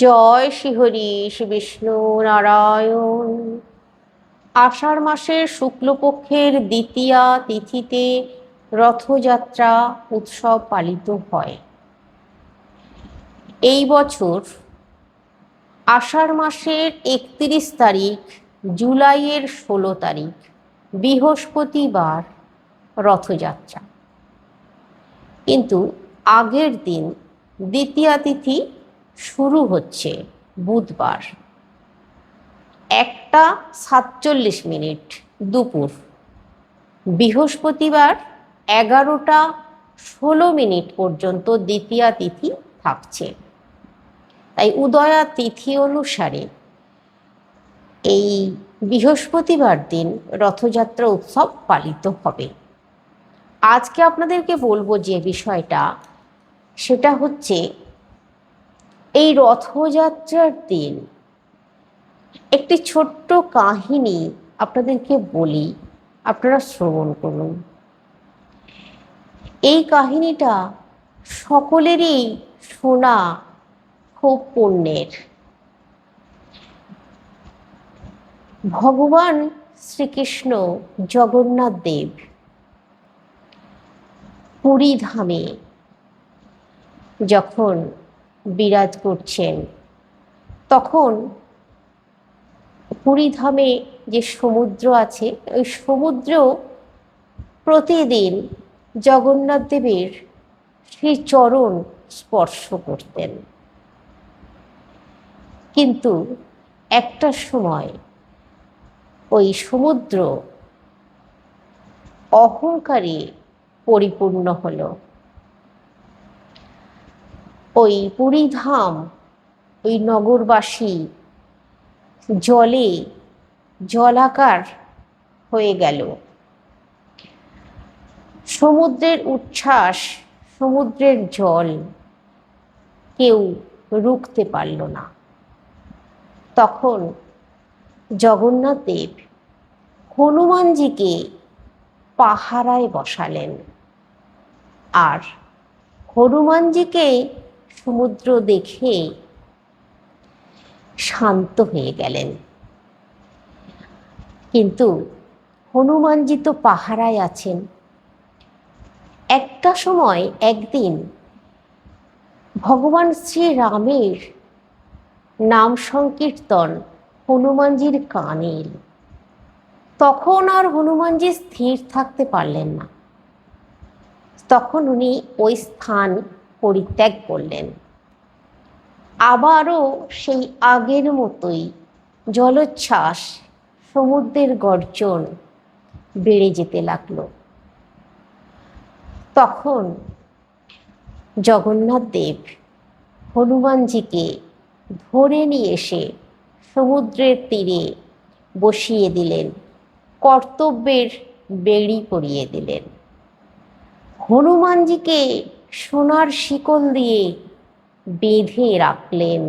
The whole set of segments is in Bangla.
জয় শ্রীহরি শ্রী বিষ্ণু নারায়ণ। আষাঢ় মাসের শুক্লপক্ষের দ্বিতীয়া তিথিতে রথযাত্রা উৎসব পালিত হয়। এই বছর আষাঢ় মাসের 31 তারিখ, জুলাইয়ের 16 তারিখ বৃহস্পতিবার রথযাত্রা। কিন্তু আগের দিন দ্বিতীয়া তিথি শুরু হচ্ছে বুধবার 1:47 দুপুর, বৃহস্পতিবার 11:16 পর্যন্ত দ্বিতীয়া তিথি থাকছে। তাই উদয়া তিথি অনুসারে এই বৃহস্পতিবার দিন রথযাত্রা উৎসব পালিত হবে। আজকে আপনাদেরকে বলবো যে বিষয়টা, সেটা হচ্ছে এই রথযাত্রার দিন একটি ছোট্ট কাহিনী আপনাদেরকে বলি, আপনারা শ্রবণ করুন। এই কাহিনীটা সকলেরই শোনা খুব পুণ্যের। ভগবান শ্রীকৃষ্ণ জগন্নাথ দেব পুরী ধামে যখন বিরাজ করছেন, তখন পুরী ধামে যে সমুদ্র আছে, ওই সমুদ্র প্রতিদিন জগন্নাথ দেবের সেই চরণ স্পর্শ করতেন। কিন্তু একটা সময় ওই সমুদ্র অহংকারে পরিপূর্ণ হলো। ওই পুরীধাম, ওই নগরবাসী জলে জলাকার হয়ে গেল। সমুদ্রের উচ্ছ্বাস, সমুদ্রের জল কেউ রুখতে পারল না। তখন জগন্নাথ দেব হনুমানজিকে পাহারায় বসালেন, আর হনুমানজিকে সমুদ্র দেখে শান্ত হয়ে গেলেন। কিন্তু হনুমানজি তো পাহারায় আছেন। একটা সময় একদিন ভগবান শ্রীরামের নাম সংকীর্তন হনুমানজির কানে এল। তখন আর হনুমানজি স্থির থাকতে পারলেন না। তখন উনি ওই স্থান পরিত্যাগ করলেন। আবারও সেই আগের মতোই জলোচ্ছ্বাস, সমুদ্রের গর্জন বেড়ে যেতে লাগলো। তখন জগন্নাথ দেব হনুমানজিকে ধরে নিয়ে এসে সমুদ্রের তীরে বসিয়ে দিলেন, কর্তব্যের বেড়ি পরিয়ে দিলেন। হনুমানজিকে সোনার শিকল দিয়ে বেঁধে রাখলেন।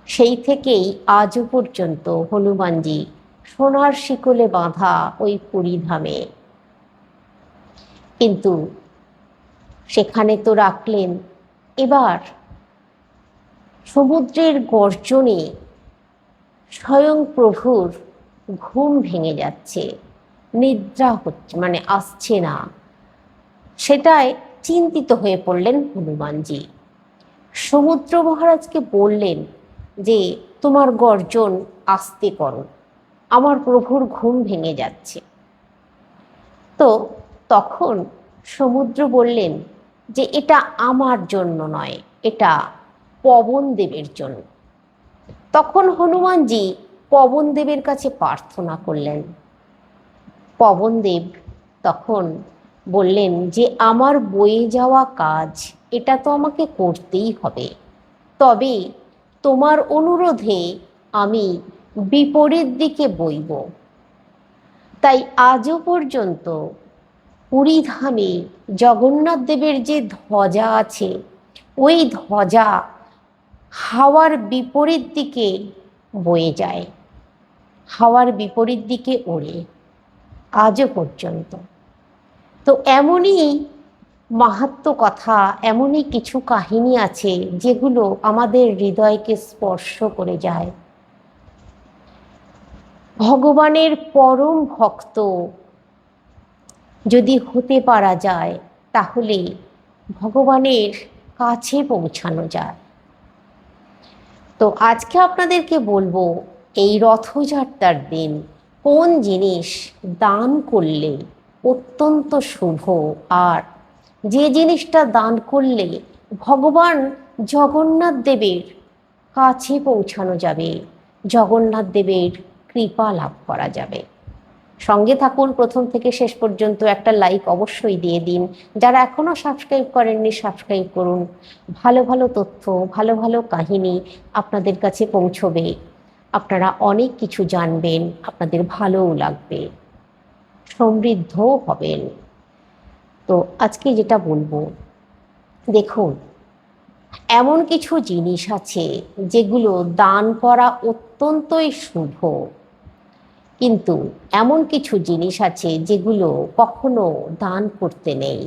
সেই থেকেই আজও পর্যন্ত হনুমানজি সোনার শিকলে বাঁধা ওই পুরীধামে। কিন্তু সেখানে তো রাখলেন, এবার সমুদ্রের গর্জনে স্বয়ং প্রভুর ঘুম ভেঙে যাচ্ছে, নিদ্রা হচ্ছে, মানে আসছে না। সেটাই চিন্তিত হয়ে পড়লেন হনুমানজি। সমুদ্র মহারাজকে বললেন যে তোমার গর্জন আস্তে করো, আমার প্রভুর ঘুম ভেঙে যাচ্ছে। তো তখন সমুদ্র বললেন যে এটা আমার জন্য নয়, এটা পবন দেবের জন্য। তখন হনুমানজি পবন দেবের কাছে প্রার্থনা করলেন। পবন দেব তখন বললেন যে আমার বয়ে যাওয়া কাজ, এটা তো আমাকে করতেই হবে, তবে তোমার অনুরোধে আমি বিপরীত দিকে বইব। তাই আজও পর্যন্ত পুরীধামে জগন্নাথ দেবের যে ধ্বজা আছে, ওই ধ্বজা হাওয়ার বিপরীত দিকে বয়ে যায়, হাওয়ার বিপরীত দিকে ওড়ে আজও পর্যন্ত। তো এমনই মাহাত্ম্য কথা, এমনই কিছু কাহিনী আছে যেগুলো আমাদের হৃদয়কে স্পর্শ করে যায়। ভগবানের পরম ভক্ত যদি হতে পারা যায়, তাহলে ভগবানের কাছে পৌঁছানো যায়। তো আজকে আপনাদেরকে বলবো, এই রথযাত্রার দিন কোন জিনিস দান করলে অত্যন্ত শুভ, আর যে জিনিসটা দান করলে ভগবান জগন্নাথ দেবের কাছে পৌঁছানো যাবে, জগন্নাথ দেবের কৃপা লাভ করা যাবে। সঙ্গে থাকুন প্রথম থেকে শেষ পর্যন্ত। একটা লাইক অবশ্যই দিয়ে দিন। যারা এখনও সাবস্ক্রাইব করেননি, সাবস্ক্রাইব করুন। ভালো ভালো তথ্য, ভালো ভালো কাহিনী আপনাদের কাছে পৌঁছবে। আপনারা অনেক কিছু জানবেন, আপনাদের ভালোও লাগবে, সমৃদ্ধও হবেন। তো আজকে যেটা বলবো, দেখুন, এমন কিছু জিনিস আছে যেগুলো দান করা অত্যন্তই শুভ, কিন্তু এমন কিছু জিনিস আছে যেগুলো কখনো দান করতে নেই।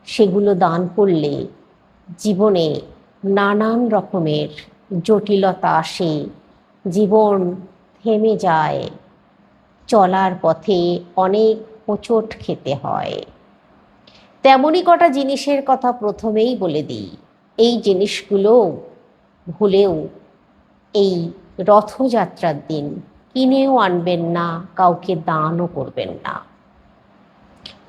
সেগুলো দান করলে জীবনে নানান রকমের জটিলতা আসে, জীবন থেমে যায়, চলার পথে অনেক হোঁচট খেতে হয়। তেমনই কটা জিনিসের কথা প্রথমেই বলে দিই। এই জিনিসগুলো ভুলেও এই রথযাত্রার দিন কিনেও আনবেন না, কাউকে দানও করবেন না।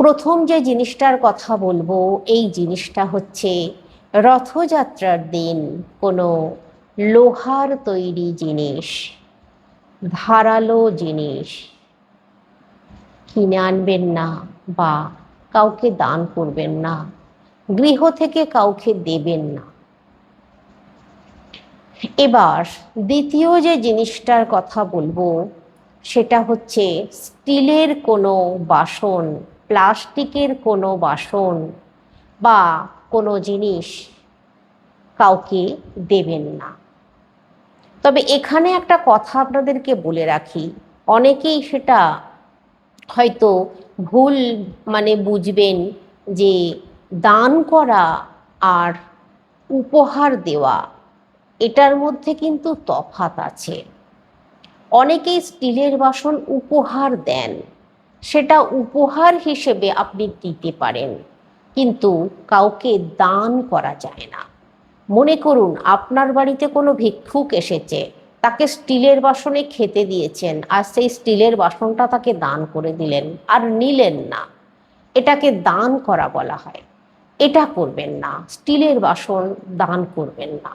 প্রথম যে জিনিসটার কথা বলবো, এই জিনিসটা হচ্ছে রথযাত্রার দিন কোনো লোহার তৈরি জিনিস, ধারালো জিনিস কিনে আনবেন না বা কাউকে দান করবেন না, গৃহ থেকে কাউকে দেবেন না। এবার দ্বিতীয় যে জিনিসটার কথা বলবো, সেটা হচ্ছে স্টিলের কোনো বাসন, প্লাস্টিকের কোনো বাসন বা কোনো জিনিস কাউকে দেবেন না। তবে এখানে একটা কথা আপনাদেরকে বলে রাখি, অনেকেই সেটা হয়তো ভুল বুঝবেন যে দান করা আর উপহার দেওয়া, এটার মধ্যে কিন্তু তফাৎ আছে। অনেকেই স্টিলের বাসন উপহার দেন, সেটা উপহার হিসেবে আপনি দিতে পারেন, কিন্তু কাউকে দান করা যায় না। মনে করুন আপনার বাড়িতে কোনো ভিক্ষুক এসেছে, তাকে স্টিলের বাসনে খেতে দিয়েছেন, আর সেই স্টিলের বাসনটা তাকে দান করে দিলেন আর নিলেন না, এটাকে দান করা বলা হয়। এটা করবেন না, স্টিলের বাসন দান করবেন না।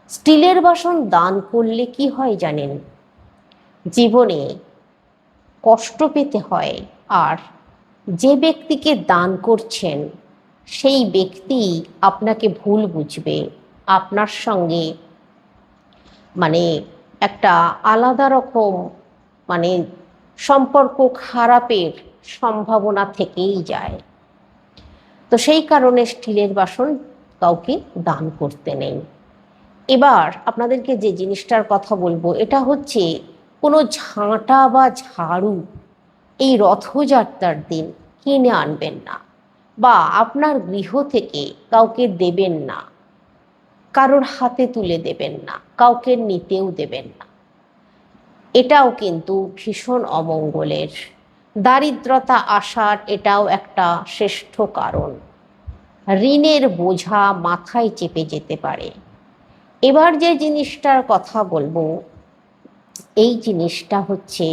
স্টিলের বাসন দান করলে কি হয় জানেন? জীবনে কষ্ট পেতে হয়, আর যে ব্যক্তিকে দান করছেন সেই ব্যক্তি আপনাকে ভুল বুঝবে, আপনার সঙ্গে একটা আলাদা রকম মানে সম্পর্ক খারাপের সম্ভাবনা থেকেই যায়। তো সেই কারণে স্টিলের বাসন কাউকে দান করতে নেই। এবার আপনাদেরকে যে জিনিসটার কথা বলবো, এটা হচ্ছে কোনো ঝাঁটা বা ঝাড়ু এই রথযাত্রার দিন কিনে আনবেন না, বা আপনার গৃহ থেকে কাউকে দেবেন না, কারোর হাতে তুলে দেবেন না, কাউকে নিতেও দেবেন না। এটাও কিন্তু ভীষণ অমঙ্গলের। দারিদ্রতা আসার এটাও একটা শ্রেষ্ঠ কারণ। ঋণের বোঝা মাথায় চেপে যেতে পারে। এবার যে জিনিসটার কথা বলবো, এই জিনিসটা হচ্ছে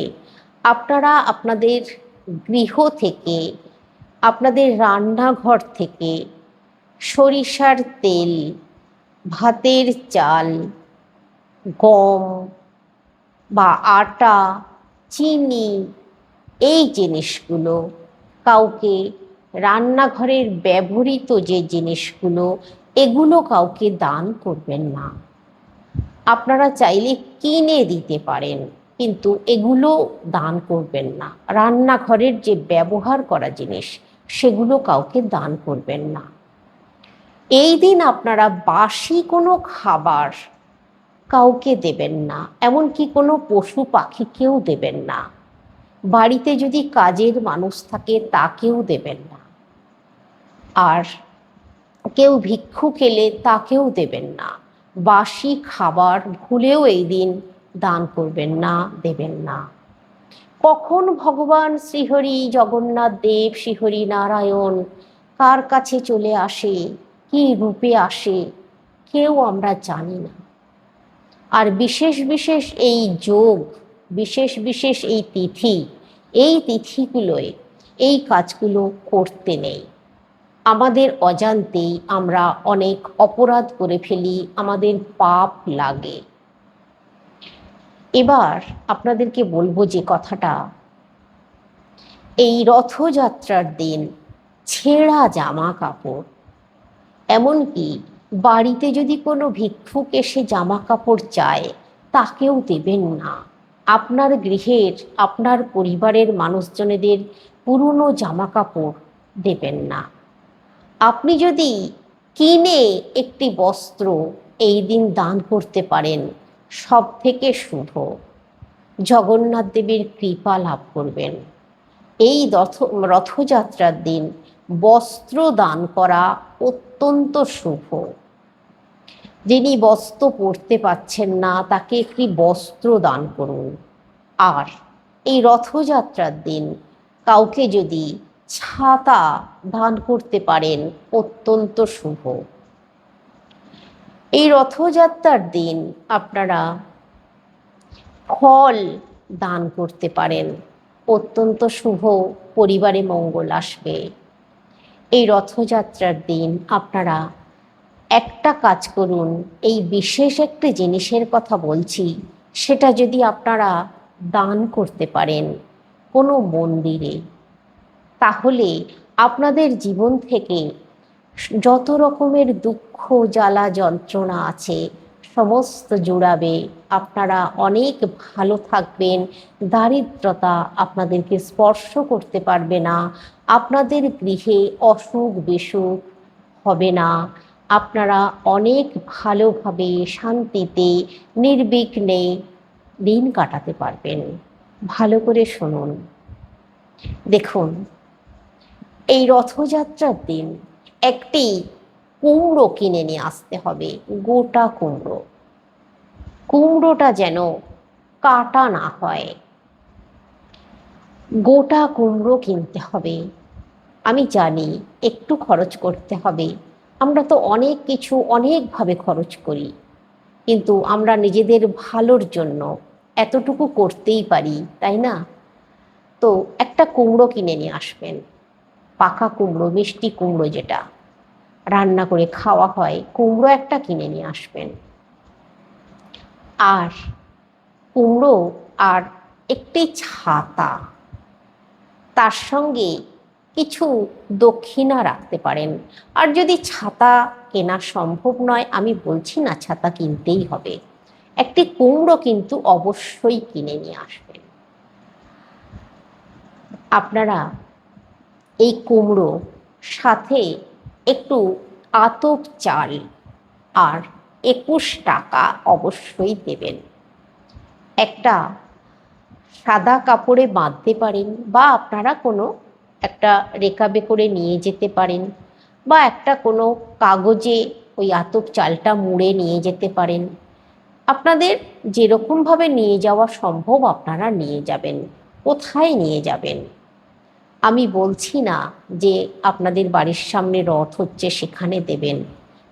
আপনারা আপনাদের গৃহ থেকে, আপনাদের রান্নাঘর থেকে সরিষার তেল, ভাতের চাল, গম বা আটা, চিনি, এই জিনিসগুলো কাউকে, রান্নাঘরের ব্যবহৃত যে জিনিসগুলো, এগুলো কাউকে দান করবেন না। আপনারা চাইলে কিনে দিতে পারেন, কিন্তু এগুলো দান করবেন না। রান্নাঘরের যে ব্যবহার করা জিনিস, সেগুলো কাউকে দান করবেন না। এই দিন আপনারা বাসি কোনো খাবার কাউকে দেবেন না, এমনকি কোনো পশু পাখিকেও দেবেন না। বাড়িতে যদি কাজের মানুষ থাকে তাকেও দেবেন না। আর কেউ ভিক্ষুক এলে তাকেও দেবেন না। বাসি খাবার ভুলেও এই দিন দান করবেন না, দেবেন না। কখন ভগবান শ্রীহরি জগন্নাথ দেব, শ্রীহরি নারায়ণ কার কাছে চলে আসে, কি রূপে আসে, কেউ আমরা জানি না। আর বিশেষ বিশেষ এই যোগ, বিশেষ বিশেষ এই তিথি, এই তিথিগুলোয় এই কাজগুলো করতে নেই। আমাদের অজান্তেই আমরা অনেক অপরাধ করে ফেলি, আমাদের পাপ লাগে। এবার আপনাদেরকে বলবো যে কথাটা, এই রথযাত্রার দিন ছেঁড়া জামা কাপড়, এমনকি বাড়িতে যদি কোনো ভিক্ষুক এসে জামা কাপড় চায় তাকেও দেবেন না। আপনার গৃহের, আপনার পরিবারের মানুষজনেদের পুরনো জামা কাপড় দেবেন না। আপনি যদি কিনে একটি বস্ত্র এই দিন দান করতে পারেন, সব থেকে শুভ, জগন্নাথ দেবের কৃপা লাভ করবেন। এই রথযাত্রার দিন বস্ত্র দান করা অত্যন্ত শুভ। যিনি বস্ত্র পরতে পাচ্ছেন না তাকে একটি বস্ত্র দান করুন। আর এই রথযাত্রার দিন কাউকে যদি ছাতা দান করতে পারেন, অত্যন্ত শুভ। এই রথযাত্রার দিন আপনারা ফল দান করতে পারেন, অত্যন্ত শুভ, পরিবারে মঙ্গল আসবে। এই রথযাত্রার দিন আপনারা একটা কাজ করুন, এই বিশেষ একটি জিনিসের কথা বলছি, সেটা যদি আপনারা দান করতে পারেন কোনো মন্দিরে, তাহলে আপনাদের জীবন থেকে যত রকমের দুঃখ, জ্বালা, যন্ত্রণা আছে সমস্ত জুড়াবে। আপনারা অনেক ভালো থাকবেন, দারিদ্রতা আপনাদেরকে স্পর্শ করতে পারবে না, আপনাদের গৃহে অসুখ বিসুখ হবে না। আপনারা অনেক ভালোভাবে শান্তিতে নির্বিঘ্নে দিন কাটাতে পারবেন। ভালো করে শুনুন। দেখুন, এই রথযাত্রার দিন একটি কুমড়ো কিনে নিয়ে আসতে হবে, গোটা কুমড়ো। কুমড়োটা যেন কাটা না হয়, গোটা কুমড়ো কিনতে হবে। আমি জানি একটু খরচ করতে হবে, আমরা তো অনেক কিছু অনেকভাবে খরচ করি, কিন্তু আমরা নিজেদের ভালোর জন্য এতটুকু করতেই পারি, তাই না? তো একটা কুমড়ো কিনে নিয়ে আসবেন, পাকা কুমড়ো, মিষ্টি কুমড়ো যেটা রান্না করে খাওয়া হয়, কুমড়ো একটা কিনে নিয়ে আসবেন। আর কুমড়ো আর একটি ছাতা, তার সঙ্গে কিছু দক্ষিণা রাখতে পারেন। আর যদি ছাতা কেনা সম্ভব নয়, আমি বলছি না ছাতা কিনতেই হবে, একটি কুমড়ো কিন্তু অবশ্যই কিনে নিয়ে আসবেন। আপনারা এই কুমড়ো সাথে একটু আতপ চাল আর 21 টাকা অবশ্যই দেবেন। একটা সাদা কাপড়ে বাঁধতে পারেন, বা আপনারা কোনো একটা রেকাবে করে নিয়ে যেতে পারেন, বা একটা কোনো কাগজে ওই আতপ চালটা মুড়ে নিয়ে যেতে পারেন। আপনাদের যেরকমভাবে নিয়ে যাওয়া সম্ভব আপনারা নিয়ে যাবেন। কোথায় নিয়ে যাবেন? আমি বলছি না যে আপনাদের বাড়ির সামনে রথ হচ্ছে সেখানে দেবেন,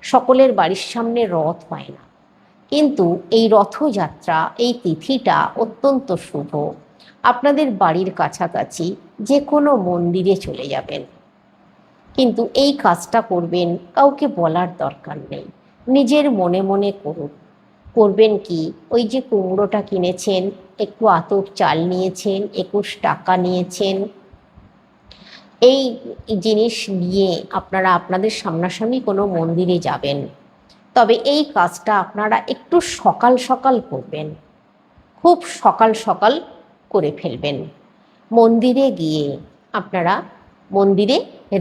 সকলের বাড়ির সামনে রথ হয় না, কিন্তু এই রথযাত্রা, এই তিথিটা অত্যন্ত শুভ। আপনাদের বাড়ির কাছাকাছি যে কোনো মন্দিরে চলে যাবেন, কিন্তু এই কাজটা করবেন, কাউকে বলার দরকার নেই, নিজের মনে মনে করুন। করবেন কি, ওই যে কুমড়োটা কিনেছেন, একটু আতপ চাল নিয়েছেন, 21 টাকা নিয়েছেন, এই জিনিস নিয়ে আপনারা আপনাদের সামনাসামনি কোনো মন্দিরে যাবেন। তবে এই কাজটা আপনারা একটু সকাল সকাল করবেন, খুব সকাল সকাল করে ফেলবেন। মন্দিরে গিয়ে আপনারা মন্দিরে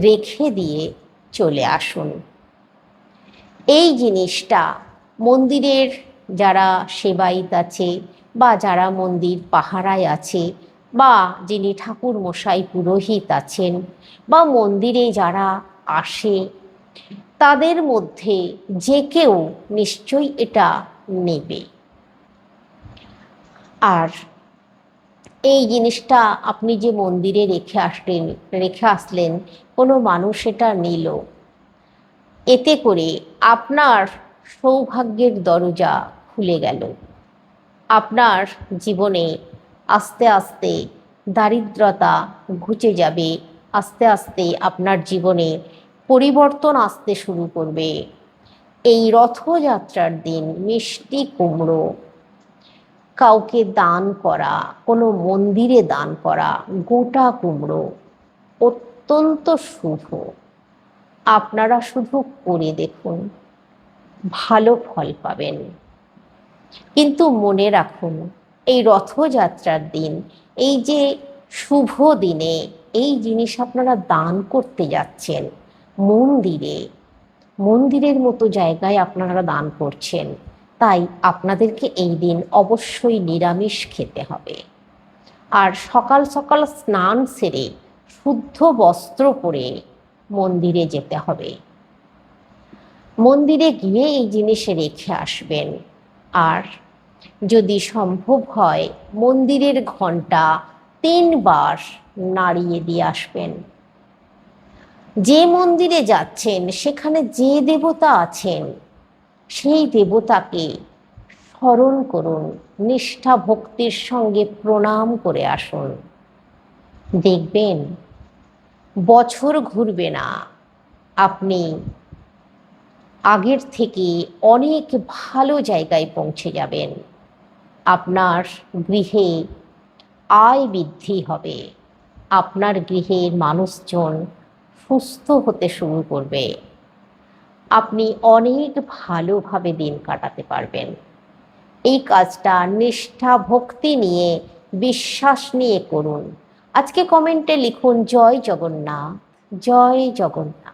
রেখে দিয়ে চলে আসুন। এই জিনিসটা মন্দিরের যারা সেবায়িত আছে, বা যারা মন্দির পাহারায় আছে, বা যিনি ঠাকুর মশাই পুরোহিত আছেন, বা মন্দিরে যারা আসে, তাদের মধ্যে যে কেউ নিশ্চয়ই এটা নেবে। আর এই জিনিসটা আপনি যে মন্দিরে রেখে আসলেন, কোনো মানুষ এটা নিল, এতে করে আপনার সৌভাগ্যের দরজা খুলে গেল। আপনার জীবনে আস্তে আস্তে দারিদ্রতা ঘুচে যাবে, আস্তে আস্তে আপনার জীবনে পরিবর্তন আসতে শুরু করবে। এই রথযাত্রার দিন মিষ্টি কুমড়ো কাউকে দান করা, কোনো মন্দিরে দান করা, গোটা কুমড়ো অত্যন্ত শুভ। আপনারা শুধু করে দেখুন, ভালো ফল পাবেন। কিন্তু মনে রাখুন, এই রথযাত্রার দিন, এই যে শুভ দিনে এই জিনিস আপনারা দান করতে যাচ্ছেন, মন্দিরের মতো জায়গায় আপনারা দান করছেন, তাই আপনাদেরকে এই দিন অবশ্যই নিরামিষ খেতে হবে। আর সকাল সকাল স্নান সেরে শুদ্ধ বস্ত্র পরে মন্দিরে যেতে হবে। মন্দিরে গিয়ে এই জিনিস রেখে আসবেন। আর যদি সম্ভব হয়, মন্দিরের ঘণ্টা 3 বার নাড়িয়ে দিয়ে আসবেন। যে মন্দিরে যাচ্ছেন সেখানে যে দেবতা আছেন সেই দেবতাকে স্মরণ করুন, নিষ্ঠা ভক্তির সঙ্গে প্রণাম করে আসুন। দেখবেন বছর ঘুরবে না, আপনি আগের থেকে অনেক ভালো জায়গায় পৌঁছে যাবেন। আপনার গৃহে আয় বৃদ্ধি হবে, আপনার গৃহের মানুষজন সুস্থ হতে শুরু করবে, আপনি অনেক ভালোভাবে দিন কাটাতে পারবেন। এই কাজটা নিষ্ঠা ভক্তি নিয়ে, বিশ্বাস নিয়ে করুন। আজকে কমেন্টে লিখুন জয় জগন্নাথ, জয় জগন্নাথ।